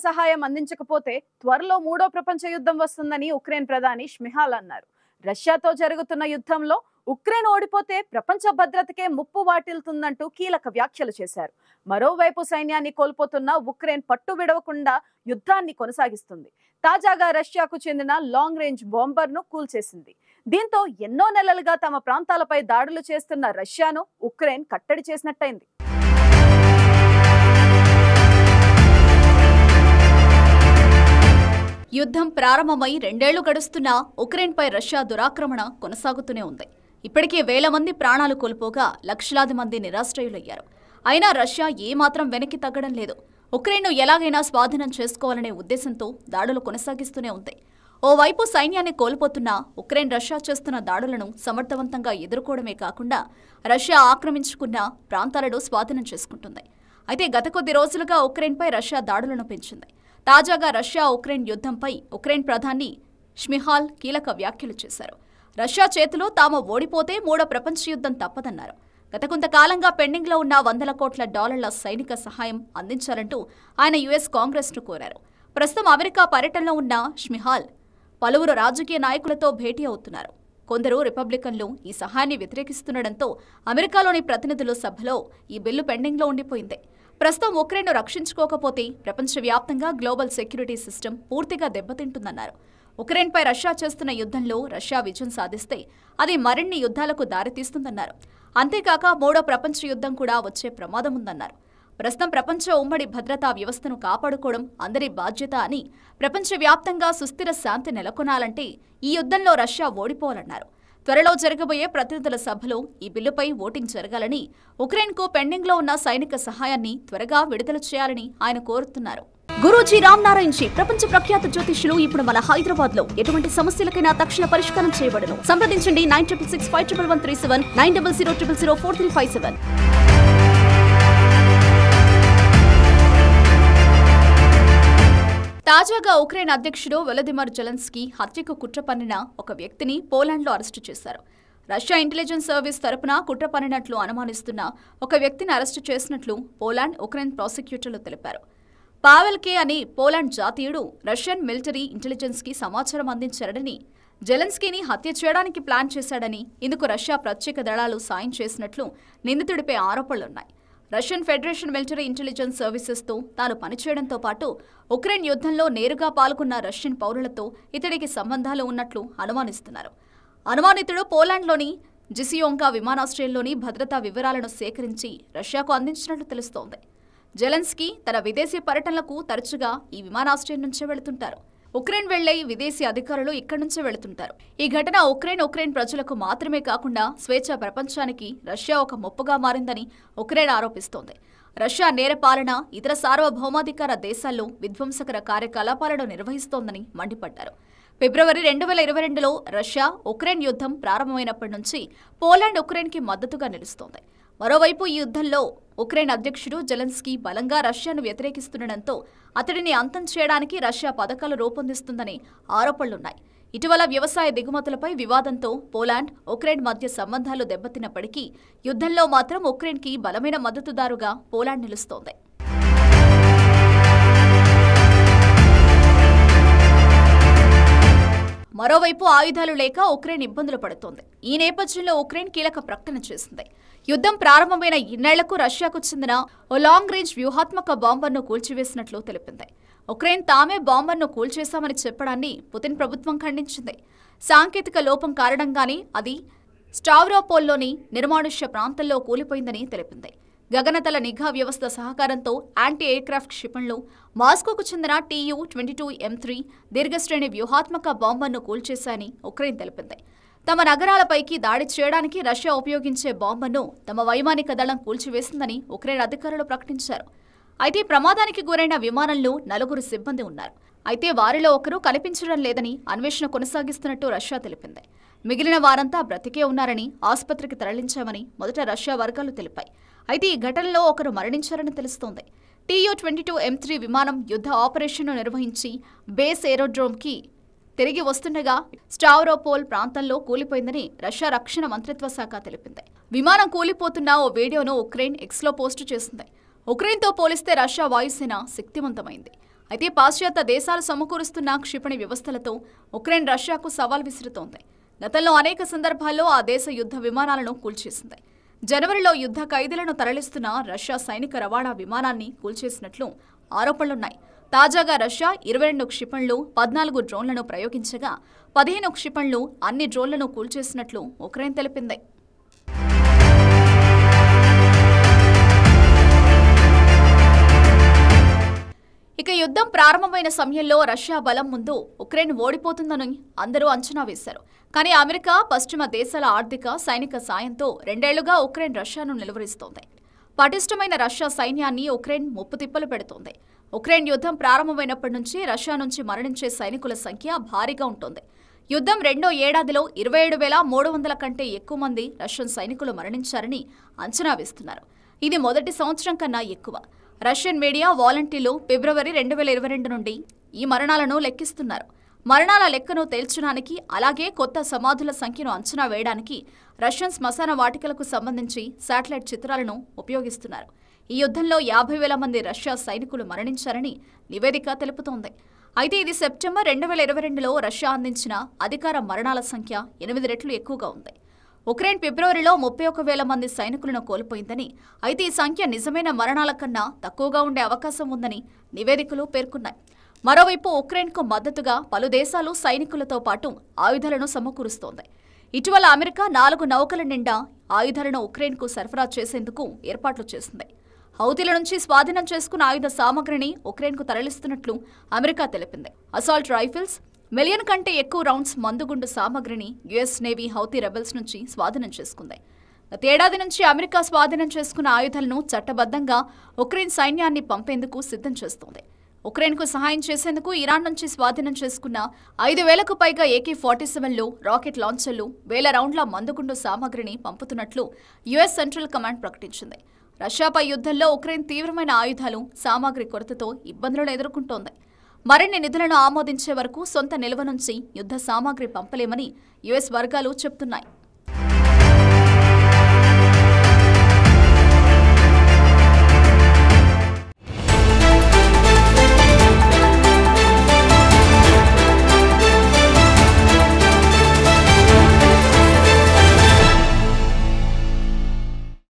సహాయం అందించకపోతే త్వరలో మూడో ప్రపంచ యుద్ధం వస్తుందని ఉక్రెయిన్ ప్రధాని షిహాల్ అన్నారు. రష్యాతో జరుగుతున్న యుద్ధంలో ఉక్రెయిన్ ఓడిపోతే ప్రపంచ భద్రతకే ముప్పు వాటిల్తుందంటూ కీలక వ్యాఖ్యలు చేశారు. మరోవైపు సైన్యాన్ని కోల్పోతున్న ఉక్రెయిన్ పట్టు విడవకుండా యుద్ధాన్ని కొనసాగిస్తుంది. తాజాగా రష్యాకు చెందిన లాంగ్ రేంజ్ బాంబర్ను కూల్చేసింది. దీంతో ఎన్నో నెలలుగా తమ ప్రాంతాలపై దాడులు చేస్తున్న రష్యాను ఉక్రెయిన్ కట్టడి చేసినట్టయింది. యుద్ధం ప్రారంభమై 2 ఏళ్లు గడుస్తున్నా ఉక్రెయిన్పై రష్యా దురాక్రమణ కొనసాగుతూనే ఉంది. ఇప్పటికే వేల మంది ప్రాణాలు కోల్పోగా లక్షలాది మంది నిరాశ్రయులయ్యారు. అయినా రష్యా ఏమాత్రం వెనక్కి తగ్గడం లేదు. ఉక్రెయిన్ను ఎలాగైనా స్వాధీనం చేసుకోవాలనే ఉద్దేశంతో దాడులు కొనసాగిస్తూనే ఉంది. ఓవైపు సైన్యాన్ని కోల్పోతున్నా ఉక్రెయిన్ రష్యా చేస్తున్న దాడులను సమర్థవంతంగా ఎదుర్కోవడమే కాకుండా రష్యా ఆక్రమించుకున్న ప్రాంతాలను స్వాధీనం చేసుకుంటుంది. అయితే గత కొద్ది రోజులుగా ఉక్రెయిన్పై రష్యా దాడులను పెంచింది. తాజాగా రష్యా ఉక్రెయిన్ యుద్ధంపై ఉక్రెయిన్ ప్రధాని షిహాల్ కీలక వ్యాఖ్యలు చేశారు. రష్యా చేతిలో తాము ఓడిపోతే మూడో ప్రపంచ యుద్ధం తప్పదన్నారు. గత కొంతకాలంగా పెండింగ్లో ఉన్న $100 కోట్ల సైనిక సహాయం అందించాలంటూ ఆయన యుఎస్ కాంగ్రెస్ను కోరారు. ప్రస్తుతం అమెరికా పర్యటనలో ఉన్న షిహాల్ పలువురు రాజకీయ నాయకులతో భేటీ అవుతున్నారు. కొందరు రిపబ్లికన్లు ఈ సహాయాన్ని వ్యతిరేకిస్తుండటంతో అమెరికాలోని ప్రతినిధుల సభలో ఈ బిల్లు పెండింగ్లో ఉండిపోయింది. ప్రస్తుతం ఉక్రెయిన్ను రక్షించుకోకపోతే ప్రపంచవ్యాప్తంగా గ్లోబల్ సెక్యూరిటీ సిస్టమ్ పూర్తిగా దెబ్బతింటుందన్నారు. ఉక్రెయిన్పై రష్యా చేస్తున్న యుద్ధంలో రష్యా విజయం సాధిస్తే అది మరిన్ని యుద్ధాలకు దారితీస్తుందన్నారు. అంతేకాక మూడో ప్రపంచ యుద్ధం కూడా వచ్చే ప్రమాదం ఉందన్నారు. ప్రస్తుతం ప్రపంచ ఉమ్మడి భద్రతా వ్యవస్థను కాపాడుకోవడం అందరి బాధ్యత అని, ప్రపంచవ్యాప్తంగా సుస్థిర శాంతి నెలకొనాలంటే ఈ యుద్ధంలో రష్యా ఓడిపోవాలన్నారు. త్వరలో జరగబోయే ప్రతినిధుల సభలో ఈ బిల్లుపై ఓటింగ్ జరగాలని, ఉక్రెయిన్కు పెండింగ్లో ఉన్న సైనిక సహాయాన్ని త్వరగా విడుదల చేయాలని ఆయన కోరుతున్నారు. గురూజీ రామ్ నారాయణ్ జీ ప్రపంచ ప్రఖ్యాత జ్యోతిష్యులు ఇప్పుడు మన హైదరాబాద్ లో ఎటువంటి సమస్యలకైనా తక్షణ పరిష్కారం చేయబడును. సంప్రదించండి 96651137 9000004357. తాజాగా ఉక్రెయిన్ అధ్యక్షుడు వొలోదిమిర్ జెలెన్స్కీ హత్యకు కుట్ర పన్నిన ఒక వ్యక్తిని పోలాండ్లో అరెస్టు చేశారు. రష్యా ఇంటెలిజెన్స్ సర్వీస్ తరపున కుట్ర పన్నినట్లు అనుమానిస్తున్న ఒక వ్యక్తిని అరెస్టు చేసినట్లు పోలాండ్ ఉక్రెయిన్ ప్రాసిక్యూటర్లు తెలిపారు. పావెల్ కే అని పోలాండ్ జాతీయుడు రష్యన్ మిలిటరీ ఇంటెలిజెన్స్కి సమాచారం అందించారని, జెలెన్స్కీని హత్య చేయడానికి ప్లాన్ చేశాడని, ఇందుకు రష్యా ప్రత్యేక దళాలు సాయం చేసినట్లు నిందితుడిపై ఆరోపణలున్నాయి. రష్యన్ ఫెడరేషన్ మిలిటరీ ఇంటెలిజెన్స్ సర్వీసెస్తో తాను పనిచేయడంతో పాటు ఉక్రెయిన్ యుద్ధంలో నేరుగా పాల్గొన్న రష్యన్ పౌరులతో ఇతడికి సంబంధాలు ఉన్నట్లు అనుమానిస్తున్నారు. అనుమానితుడు పోలాండ్లోని జిసియోంకా విమానాశ్రయంలోని భద్రతా వివరాలను సేకరించి రష్యాకు అందించినట్లు తెలుస్తోంది. జెలెన్స్కీ తన విదేశీ పర్యటనలకు తరచుగా ఈ విమానాశ్రయం నుంచే వెళుతుంటారు. ఉక్రెయిన్ వెళ్లే విదేశీ అధికారులు ఇక్కడి నుంచే వెళుతుంటారు. ఈ ఘటన ఉక్రెయిన్ ప్రజలకు మాత్రమే కాకుండా స్వేచ్ఛ ప్రపంచానికి రష్యా ఒక ముప్పుగా మారిందని ఉక్రెయిన్ ఆరోపిస్తోంది. రష్యా నేర పాలన, ఇతర సార్వభౌమాధికార దేశాల్లో విధ్వంసకర కార్యకలాపాలను నిర్వహిస్తోందని మండిపడ్డారు. ఫిబ్రవరి 2022లో రష్యా ఉక్రెయిన్ యుద్ధం ప్రారంభమైనప్పటి నుంచి పోలాండ్ ఉక్రెయిన్కి మద్దతుగా నిలుస్తోంది. మరోవైపు ఈ యుద్ధంలో ఉక్రెయిన్ అధ్యక్షుడు జెలెన్స్కీ బలంగా రష్యాను వ్యతిరేకిస్తుండటంతో అతడిని అంతం చేయడానికి రష్యా పథకాలు రూపొందిస్తుందని ఆరోపణలున్నాయి. ఇటీవల వ్యవసాయ దిగుమతులపై వివాదంతో పోలాండ్, ఉక్రెయిన్ మధ్య సంబంధాలు దెబ్బతిన్నప్పటికీ యుద్ధంలో మాత్రం ఉక్రెయిన్కి బలమైన మద్దతుదారుగా పోలాండ్ నిలుస్తోంది. మరోవైపు ఆయుధాలు లేక ఉక్రెయిన్ ఇబ్బందులు పడుతోంది. ఈ నేపథ్యంలో ఉక్రెయిన్ కీలక ప్రకటన చేసింది. యుద్ధం ప్రారంభమైన ఇన్నేళ్లకు రష్యాకు చెందిన ఓ లాంగ్ రేంజ్ వ్యూహాత్మక బాంబర్ను కూల్చివేసినట్లు తెలిపింది. ఉక్రెయిన్ తామే బాంబర్ను కూల్చేశామని చెప్పడాన్ని పుతిన్ ప్రభుత్వం ఖండించింది. సాంకేతిక లోపం కారణంగానే అది స్టావ్రోపోల్లోని నిర్మానుష్య ప్రాంతంలో కూలిపోయిందని తెలిపింది. గగనతల నిఘా వ్యవస్థ సహకారంతో యాంటీ ఎయిర్క్రాఫ్ట్ క్షిపణులు, మాస్కోకు చెందిన Tu-22M3 దీర్ఘశ్రేణి వ్యూహాత్మక బాంబర్ను కూల్చేశాయని ఉక్రెయిన్ తెలిపింది. తమ నగరాలపైకి దాడి చేయడానికి రష్యా ఉపయోగించే బాంబర్ను తమ వైమానిక దళం కూల్చివేసిందని ఉక్రెయిన్ అధికారులు ప్రకటించారు. అయితే ప్రమాదానికి గురైన విమానంలో 4 సిబ్బంది ఉన్నారు. అయితే వారిలో ఒకరు కనిపించడం లేదని అన్వేషణ కొనసాగిస్తున్నట్టు రష్యా తెలిపింది. మిగిలిన వారంతా బ్రతికే ఉన్నారని, ఆసుపత్రికి తరలించామని మొదట రష్యా వర్గాలు తెలిపాయి. అయితే ఈ ఘటనలో ఒకరు మరణించారని తెలుస్తోంది. Tu-22M3 విమానం యుద్ధ ఆపరేషన్ను నిర్వహించి బేస్ ఏరోడ్రోమ్కి తిరిగి వస్తుండగా స్టావ్రోపోల్ ప్రాంతంలో కూలిపోయిందని రష్యా రక్షణ మంత్రిత్వ శాఖ తెలిపింది. విమానం కూలిపోతున్న ఓ వీడియోను ఉక్రెయిన్ ఎక్స్లో పోస్టు చేసింది. ఉక్రెయిన్తో పోలిస్తే రష్యా వాయుసేన శక్తివంతమైంది. అయితే పాశ్చాత్య దేశాలు సమకూరుస్తున్న క్షిపణి వ్యవస్థలతో ఉక్రెయిన్ రష్యాకు సవాల్ విసురుతోంది. గతంలో అనేక సందర్భాల్లో ఆ దేశ యుద్ధ విమానాలను కూల్చేసింది. జనవరిలో యుద్ధ ఖైదీలను తరలిస్తున్న రష్యా సైనిక రవాణా విమానాన్ని కూల్చేసినట్లు ఆరోపణలున్నాయి. తాజాగా రష్యా 22 క్షిపణులు, 14 డ్రోన్లను ప్రయోగించగా 15 క్షిపణులు, అన్ని డ్రోన్లను కూల్చేసినట్లు ఉక్రెయిన్ తెలిపింది. ఇక యుద్ధం ప్రారంభమైన సమయంలో రష్యా బలం ముందు ఉక్రెయిన్ ఓడిపోతుందని అందరూ అంచనా వేశారు. కానీ అమెరికా, పశ్చిమ దేశాల ఆర్థిక, సైనిక సాయంతో 2 ఏళ్లుగా ఉక్రెయిన్ రష్యాను నిలువరిస్తోంది. పటిష్టమైన రష్యా సైన్యాన్ని ఉక్రెయిన్ ముప్పుతిప్పలు పెడుతోంది. ఉక్రెయిన్ యుద్ధం ప్రారంభమైనప్పటి నుంచి రష్యా నుంచి మరణించే సైనికుల సంఖ్య భారీగా ఉంటుంది. యుద్ధం రెండో ఏడాదిలో 27,300 కంటే ఎక్కువ మంది రష్యన్ సైనికులు మరణించారని అంచనా వేస్తున్నారు. ఇది మొదటి సంవత్సరం కన్నా ఎక్కువ. రష్యన్ మీడియా వాలంటీర్లు ఫిబ్రవరి 2022 నుండి ఈ మరణాలను లెక్కిస్తున్నారు. మరణాల లెక్కను తేల్చడానికి, అలాగే కొత్త సమాధుల సంఖ్యను అంచనా వేయడానికి రష్యన్ శ్మశాన వాటికలకు సంబంధించి శాటిలైట్ చిత్రాలను ఉపయోగిస్తున్నారు. ఈ యుద్ధంలో 50,000 మంది రష్యా సైనికులు మరణించారని నివేదిక తెలుపుతోంది. అయితే ఇది సెప్టెంబర్ 2022లో రష్యా అందించిన అధికార మరణాల సంఖ్య 8 రెట్లు ఎక్కువగా ఉంది. ఉక్రెయిన్ ఫిబ్రవరిలో 31,000 మంది సైనికులను కోల్పోయిందని, అయితే ఈ సంఖ్య నిజమైన మరణాల కన్నా తక్కువగా ఉండే అవకాశం ఉందని నివేదికలు పేర్కొన్నాయి. మరోవైపు ఉక్రెయిన్కు మద్దతుగా పలు దేశాలు సైనికులతో పాటు ఆయుధాలను సమకూరుస్తోంది. ఇటీవల అమెరికా 4 నౌకల నిండా ఆయుధాలను ఉక్రెయిన్కు సరఫరా చేసేందుకు ఏర్పాట్లు చేసింది. హౌతీల నుంచి స్వాధీనం చేసుకున్న ఆయుధ సామగ్రిని ఉక్రెయిన్కు తరలిస్తున్నట్లు అమెరికా తెలిపింది. అసాల్ట్ రైఫిల్స్, 1 మిలియన్ కంటే ఎక్కువ రౌండ్స్ మందుగుండు సామగ్రిని యుఎస్ నేవీ హౌతీ రెబెల్స్ నుంచి స్వాధీనం చేసుకుంది. గతేడాది నుంచి అమెరికా స్వాధీనం చేసుకున్న ఆయుధాలను చట్టబద్ధంగా ఉక్రెయిన్ సైన్యాన్ని పంపేందుకు సిద్ధం చేస్తోంది. ఉక్రెయిన్కు సహాయం చేసేందుకు ఇరాన్ నుంచి స్వాధీనం చేసుకున్న 5,000కు పైగా AK-47లు, రాకెట్ లాంచర్లు, 1000 రౌండ్ల మందుగుండు సామగ్రిని పంపుతున్నట్లు యుఎస్ సెంట్రల్ కమాండ్ ప్రకటించింది. రష్యాపై యుద్ధంలో ఉక్రెయిన్ తీవ్రమైన ఆయుధాలు, సామాగ్రి కొరతతో ఇబ్బందులను ఎదుర్కొంటోంది. మరిన్ని నిధులను ఆమోదించే వరకు సొంత నిల్వ నుంచి యుద్ధ సామాగ్రి పంపలేమని యుఎస్ వర్గాలు చెబుతున్నాయి.